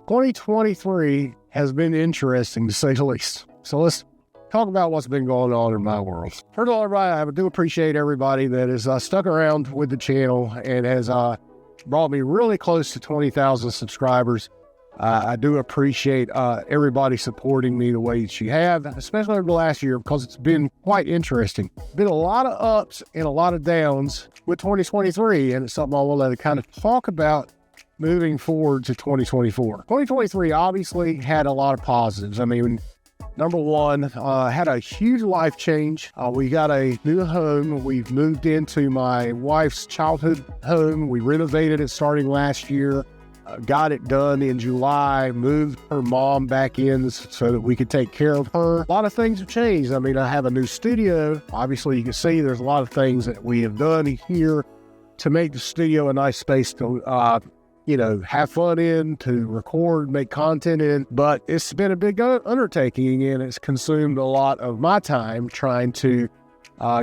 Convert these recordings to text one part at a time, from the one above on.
2023 has been interesting to say the least. So let's talk about what's been going on in my world. First of all, everybody, I do appreciate everybody that has stuck around with the channel and has brought me really close to 20,000 subscribers. I do appreciate everybody supporting me the way that you have, especially over the last year, because it's been quite interesting. Been a lot of ups and a lot of downs with 2023, and it's something I want to kind of talk about moving forward to 2024. 2023 obviously had a lot of positives. I mean, number one, had a huge life change. We got a new home. We've moved into my wife's childhood home. We renovated it starting last year. Got it done in July, moved her mom back in so that we could take care of her. A lot of things have changed. I mean, I have a new studio. Obviously, you can see there's a lot of things that we have done here to make the studio a nice space to have fun in, to record, make content in, but it's been a big undertaking, and it's consumed a lot of my time trying to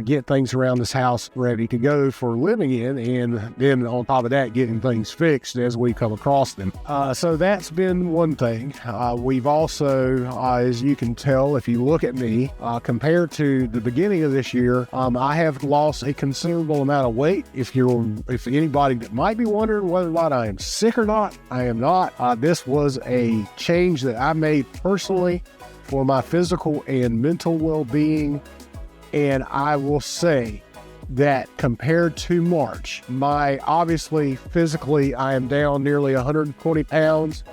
get things around this house ready to go for living in, and then on top of that, getting things fixed as we come across them. So that's been one thing. We've also, as you can tell, if you look at me, compared to the beginning of this year, I have lost a considerable amount of weight. If anybody that might be wondering whether or not I am sick or not, I am not. This was a change that I made personally for my physical and mental well-being. And I will say that compared to March, obviously physically, I am down nearly 120 pounds.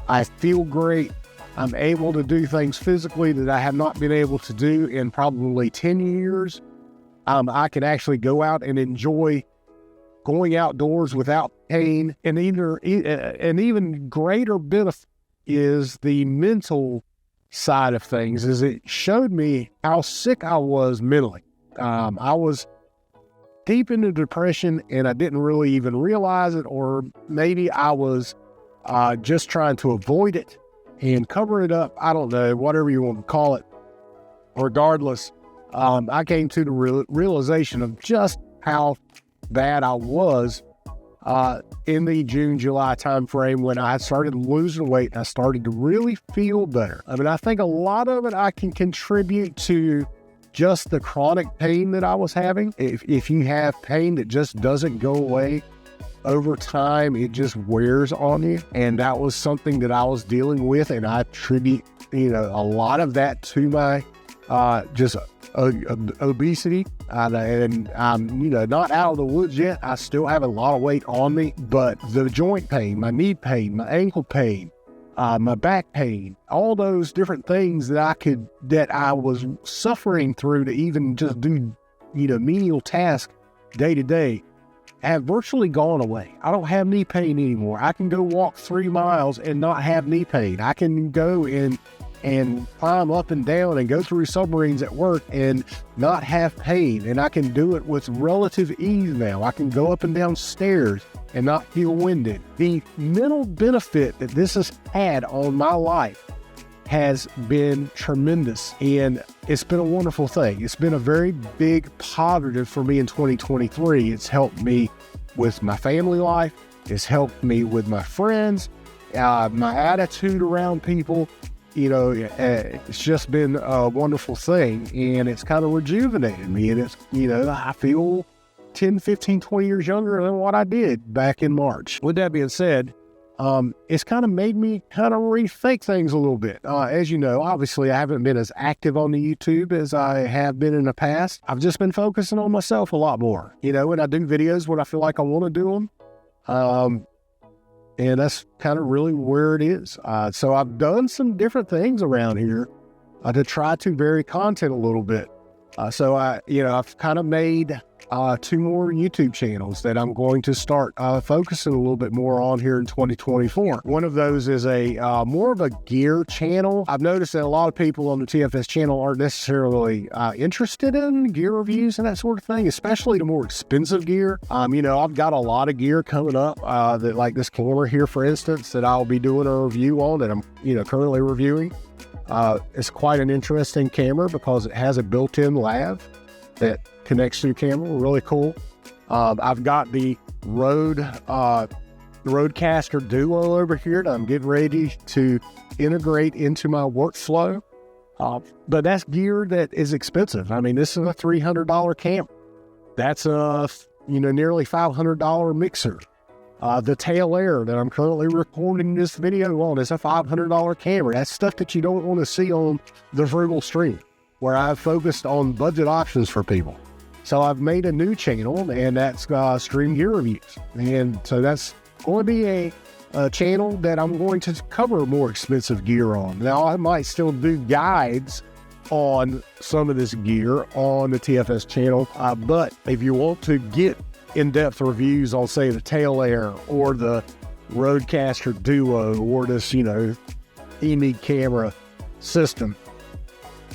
I feel great. I'm able to do things physically that I have not been able to do in probably 10 years. I can actually go out and enjoy going outdoors without pain. And an even greater benefit is the mental side of things, is it showed me how sick I was mentally. I was deep into depression and I didn't really even realize it, or maybe I was just trying to avoid it and cover it up. I don't know, whatever you want to call it. Regardless, I came to the realization of just how bad I was in the June, July timeframe, when I started losing weight. I started to really feel better. I mean, I think a lot of it I can contribute to just the chronic pain that I was having. If you have pain that just doesn't go away over time, it just wears on you. And that was something that I was dealing with, and I attribute, a lot of that to my just obesity, and I'm not out of the woods yet. I still have a lot of weight on me, but the joint pain, my knee pain, my ankle pain, my back pain, all those different things that I was suffering through to even just do menial tasks day to day have virtually gone away. I don't have knee pain anymore. I can go walk 3 miles and not have knee pain. I can go and climb up and down and go through submarines at work and not have pain. And I can do it with relative ease now. I can go up and down stairs and not feel winded. The mental benefit that this has had on my life has been tremendous, and it's been a wonderful thing. It's been a very big positive for me in 2023. It's helped me with my family life. It's helped me with my friends, my attitude around people. It's just been a wonderful thing, and it's kind of rejuvenated me. And it's, I feel 10, 15, 20 years younger than what I did back in March. With that being said, it's kind of made me kind of rethink things a little bit. As you know, obviously I haven't been as active on the YouTube as I have been in the past. I've just been focusing on myself a lot more. When I do videos when I feel like I want to do them. And that's kind of really where it is. So I've done some different things around here to try to vary content a little bit. So I've kind of made 2 more YouTube channels that I'm going to start focusing a little bit more on here in 2024. One of those is a more of a gear channel. I've noticed that a lot of people on the TFS channel aren't necessarily interested in gear reviews and that sort of thing, especially the more expensive gear. I've got a lot of gear coming up that, like this camera here, for instance, that I'll be doing a review on, that I'm currently reviewing. It's quite an interesting camera because it has a built-in lav that connects to the camera. Really cool. I've got the Rode Roadcaster Duo over here that I'm getting ready to integrate into my workflow. But that's gear that is expensive. I mean, this is a $300 camera. That's a, nearly $500 mixer. The tail air that I'm currently recording this video on is a $500 camera. That's stuff that you don't want to see on the Frugal stream, where I've focused on budget options for people. So I've made a new channel, and that's Stream Gear Reviews. And so that's going to be a channel that I'm going to cover more expensive gear on. Now, I might still do guides on some of this gear on the TFS channel, but if you want to get in-depth reviews on, say, the tail air or the Roadcaster Duo or this, EMI camera system,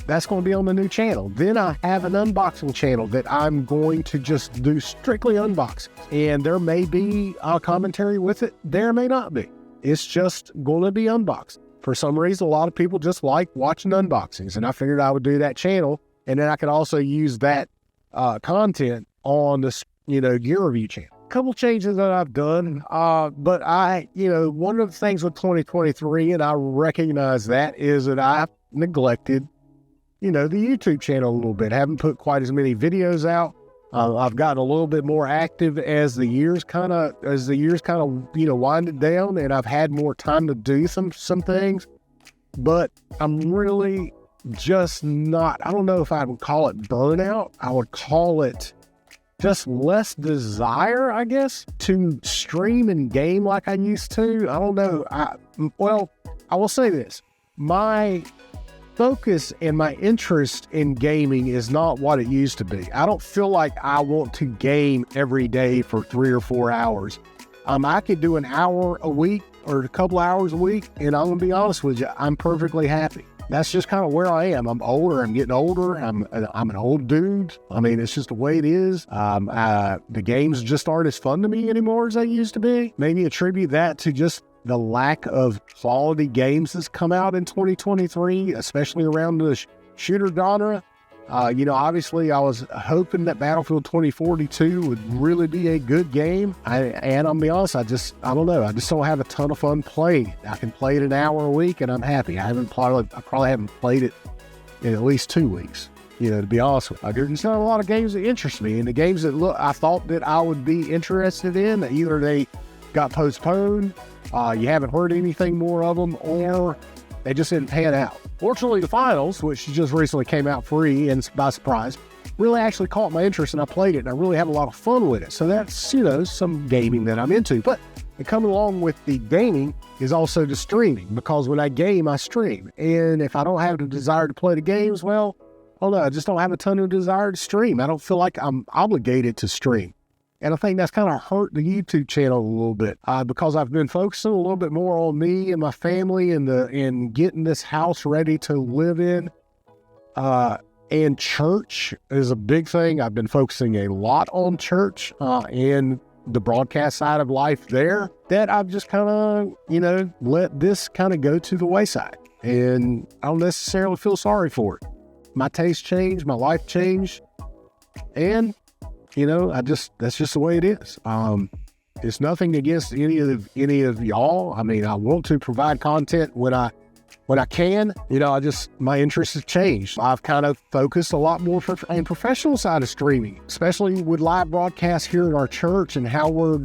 that's going to be on the new channel. Then I have an unboxing channel that I'm going to just do strictly unboxing. And there may be a commentary with it. There may not be. It's just going to be unboxing. For some reason, a lot of people just like watching unboxings. And I figured I would do that channel. And then I could also use that content on this, gear review channel. A couple changes that I've done. But one of the things with 2023, and I recognize that, is that I've neglected the YouTube channel a little bit. Haven't put quite as many videos out. I've gotten a little bit more active as the years kind of winded down, and I've had more time to do some things. But I'm really just not, I don't know if I would call it burnout. I would call it just less desire, I guess, to stream and game like I used to. I don't know. I will say this. My focus and my interest in gaming is not what it used to be. I don't feel like I want to game every day for 3 or 4 hours. I could do an hour a week or a couple hours a week, and I'm going to be honest with you, I'm perfectly happy. That's just kind of where I am. I'm older. I'm getting older. I'm an old dude. I mean, it's just the way it is. The games just aren't as fun to me anymore as they used to be. Maybe attribute that to just the lack of quality games that's come out in 2023, especially around the shooter genre. Obviously I was hoping that Battlefield 2042 would really be a good game. And I'll be honest, I don't know. I just don't have a ton of fun playing it. I can play it an hour a week and I'm happy. I probably haven't played it in at least 2 weeks. To be honest with you, there's not a lot of games that interest me. And the games that I thought that I would be interested in, either they got postponed, you haven't heard anything more of them, or they just didn't pan out. Fortunately, the finals, which just recently came out free and by surprise, really actually caught my interest, and I played it, and I really have a lot of fun with it. So that's, some gaming that I'm into. But coming along with the gaming is also the streaming, because when I game, I stream. And if I don't have the desire to play the games, well, I just don't have a ton of desire to stream. I don't feel like I'm obligated to stream. And I think that's kind of hurt the YouTube channel a little bit because I've been focusing a little bit more on me and my family and getting this house ready to live in. And church is a big thing. I've been focusing a lot on church and the broadcast side of life there, that I've just kind of, let this kind of go to the wayside. And I don't necessarily feel sorry for it. My taste changed, my life changed, and that's just the way it is. It's nothing against any of y'all. I mean, I want to provide content when I can. My interests have changed. I've kind of focused a lot more on professional side of streaming, especially with live broadcasts here in our church and how we're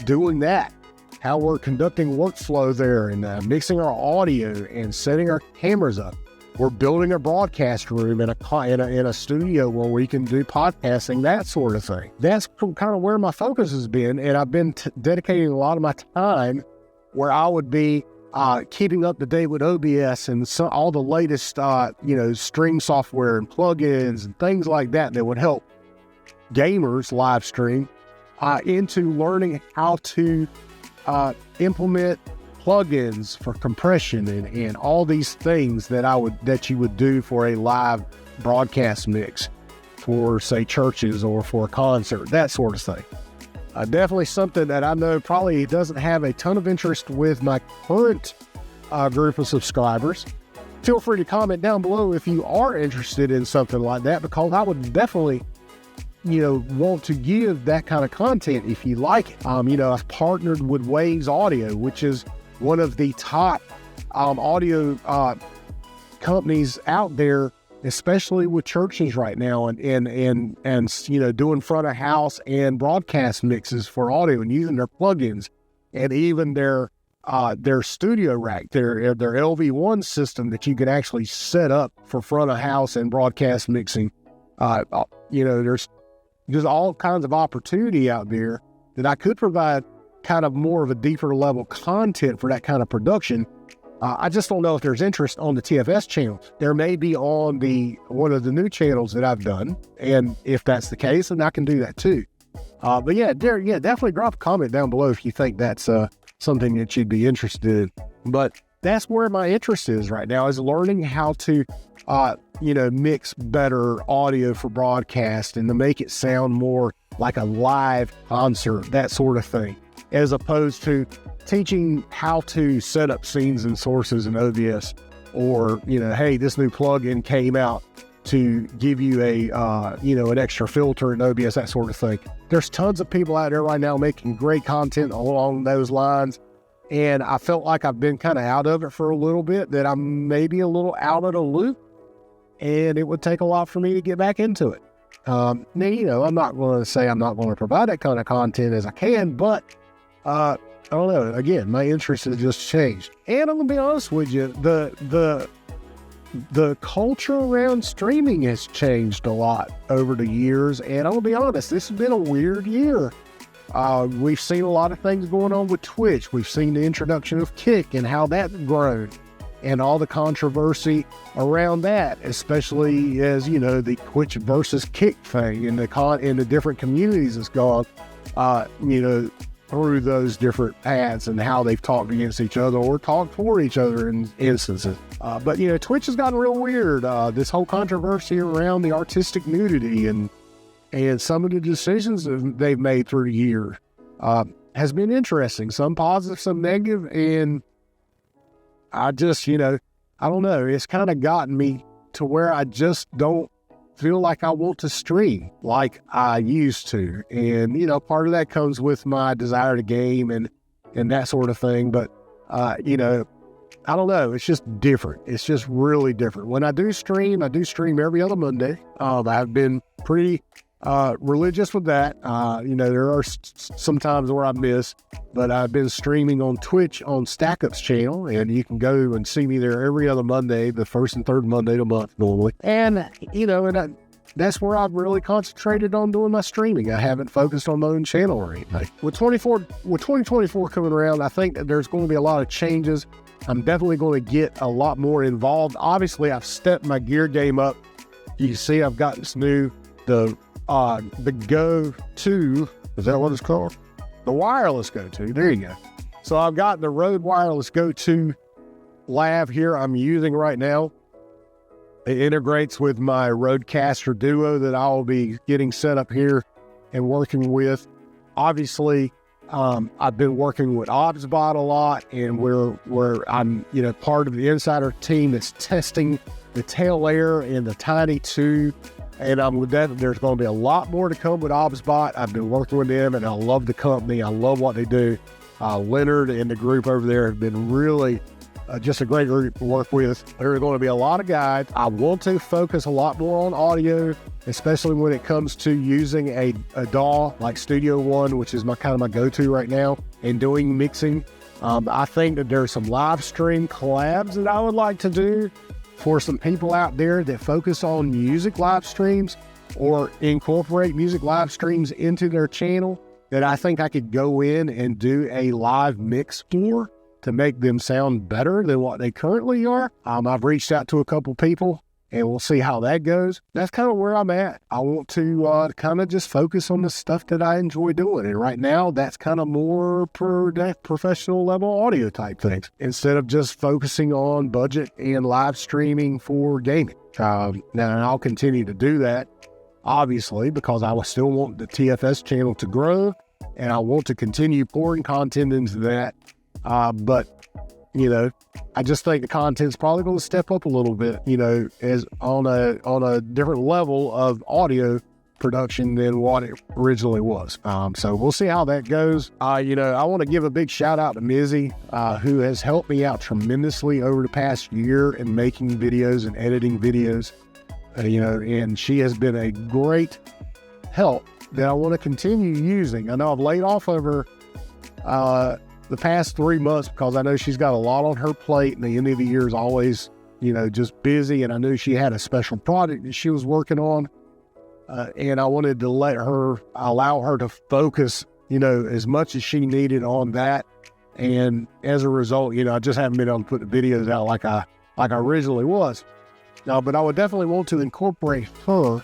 doing that, how we're conducting workflow there and mixing our audio and setting our cameras up. We're building a broadcast room in a studio where we can do podcasting, that sort of thing. That's kind of where my focus has been, and I've been dedicating a lot of my time where I would be keeping up to date with OBS and all the latest, stream software and plugins and things like that would help gamers live stream into learning how to implement plugins for compression and all these things that you would do for a live broadcast mix for, say, churches or for a concert, that sort of thing. Definitely something that I know probably doesn't have a ton of interest with my current group of subscribers. Feel free to comment down below if you are interested in something like that, because I would definitely want to give that kind of content if you like it. I've partnered with Waves Audio, which is one of the top audio companies out there, especially with churches right now, and doing front of house and broadcast mixes for audio and using their plugins and even their studio rack, their LV1 system that you can actually set up for front of house and broadcast mixing. There's just all kinds of opportunity out there that I could provide kind of more of a deeper level content for that kind of production. I just don't know if there's interest on the TFS channel. There may be on one of the new channels that I've done, and if that's the case, then I can do that too. But definitely drop a comment down below if you think that's something that you'd be interested in. But that's where my interest is right now, is learning how to mix better audio for broadcast and to make it sound more like a live concert, that sort of thing, as opposed to teaching how to set up scenes and sources in OBS, or, hey, this new plugin came out to give you an extra filter in OBS, that sort of thing. There's tons of people out there right now making great content along those lines. And I felt like I've been kind of out of it for a little bit, that I'm maybe a little out of the loop, and it would take a lot for me to get back into it. Now, I'm not going to say I'm not going to provide that kind of content as I can, but I don't know. Again, my interest has just changed. And I'm going to be honest with you, the culture around streaming has changed a lot over the years, and I'm going to be honest, this has been a weird year. We've seen a lot of things going on with Twitch. We've seen the introduction of Kick and how that's grown, and all the controversy around that, especially as, the Twitch versus Kick thing and the different communities has gone, through those different paths and how they've talked against each other or talked for each other in instances. But Twitch has gotten real weird. This whole controversy around the artistic nudity and some of the decisions that they've made through the year has been interesting. Some positive, some negative, and I just, I don't know. It's kind of gotten me to where I just don't feel like I want to stream like I used to. And, part of that comes with my desire to game and that sort of thing. But, I don't know. It's just different. It's just really different. When I do stream every other Monday. I've been pretty religious with that. There are some times where I miss, but I've been streaming on Twitch on Stack Up's channel, and you can go and see me there every other Monday, the first and third Monday of the month normally. And, that's where I've really concentrated on doing my streaming. I haven't focused on my own channel or anything. With 2024 coming around, I think that there's going to be a lot of changes. I'm definitely going to get a lot more involved. Obviously, I've stepped my gear game up. You can see I've got this new, the Go 2, is that what it's called? The wireless Go 2, there you go. So I've got the Rode Wireless Go 2 lav here I'm using right now. It integrates with my Rodecaster Duo that I'll be getting set up here and working with. Obviously, I've been working with OBSBot a lot, and where I'm part of the insider team that's testing the Tail Air and the Tiny 2. And there's going to be a lot more to come with OBSBot. I've been working with them, and I love the company. I love what they do. Leonard and the group over there have been really just a great group to work with. There are going to be a lot of guides. I want to focus a lot more on audio, especially when it comes to using a DAW like Studio One, which is my go-to right now, and doing mixing. I think that there's some live stream collabs that I would like to do for some people out there that focus on music live streams or incorporate music live streams into their channel, that I think I could go in and do a live mix for to make them sound better than what they currently are. I've reached out to a couple people, and we'll see how that goes. That's kind of where I'm at. I want to kind of just focus on the stuff that I enjoy doing. And right now, that's kind of more professional level audio type things, instead of just focusing on budget and live streaming for gaming. Now, I'll continue to do that, obviously, because I still want the TFS channel to grow, and I want to continue pouring content into that. But I just think the content's probably going to step up a little bit, as on a different level of audio production than what it originally was. So we'll see how that goes. I want to give a big shout out to Mizzy, who has helped me out tremendously over the past year in making videos and editing videos. And she has been a great help that I want to continue using. I know I've laid off of her the past 3 months because I know she's got a lot on her plate, and the end of the year is always, just busy. And I knew she had a special project that she was working on. And I wanted to allow her to focus, as much as she needed on that. And as a result, I just haven't been able to put the videos out like I originally was. But I would definitely want to incorporate her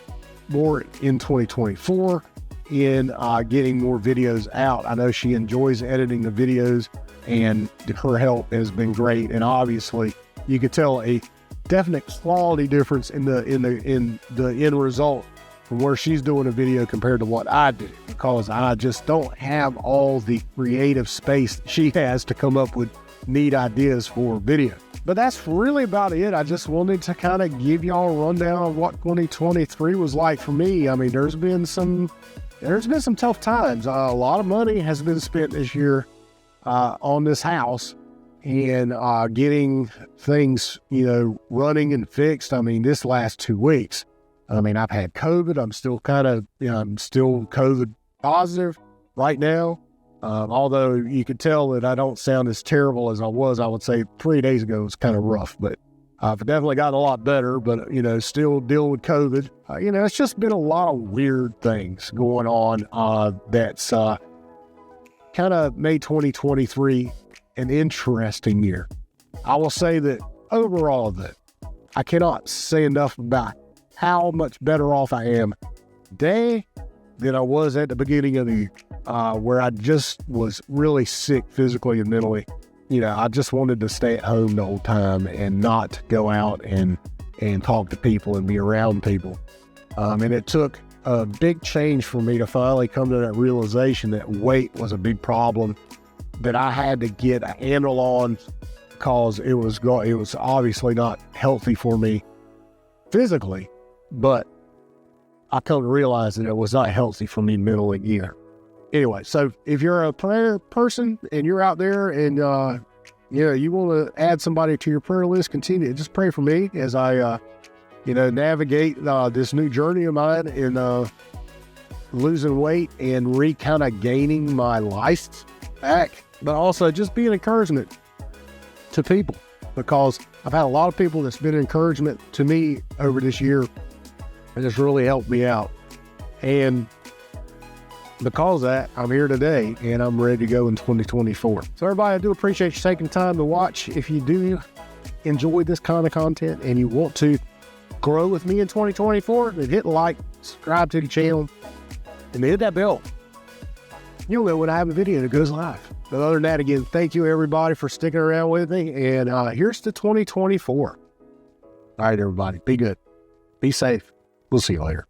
more in 2024 in getting more videos out. I know she enjoys editing the videos, and her help has been great. And obviously, you could tell a definite quality difference in the end result from where she's doing a video compared to what I do, because I just don't have all the creative space that she has to come up with neat ideas for video. But that's really about it. I just wanted to kind of give y'all a rundown of what 2023 was like for me. I mean, there's been some tough times. A lot of money has been spent this year on this house and getting things, running and fixed. I mean, this last 2 weeks, I've had COVID. I'm still I'm still COVID positive right now. Although you could tell that I don't sound as terrible as I was, I would say 3 days ago was kind of rough, but I've definitely gotten a lot better, but, still dealing with COVID. It's just been a lot of weird things going on that's kind of made 2023 an interesting year. I will say that overall that I cannot say enough about how much better off I am today than I was at the beginning of the year, where I just was really sick physically and mentally. I just wanted to stay at home the whole time and not go out and talk to people and be around people. And it took a big change for me to finally come to that realization that weight was a big problem that I had to get a handle on, because it was obviously not healthy for me physically, but I come to realize that it was not healthy for me mentally either. Anyway, so if you're a prayer person and you're out there and, you want to add somebody to your prayer list, continue. Just pray for me as I, navigate this new journey of mine in losing weight and kind of gaining my life back. But also just be an encouragement to people, because I've had a lot of people that's been an encouragement to me over this year. It just really helped me out. And because of that, I'm here today and I'm ready to go in 2024. So everybody, I do appreciate you taking time to watch. If you do enjoy this kind of content and you want to grow with me in 2024, then hit like, subscribe to the channel, and hit that bell. You'll know when I have a video that goes live. But other than that, again, thank you everybody for sticking around with me. And here's to 2024. All right, everybody, be good. Be safe. We'll see you later.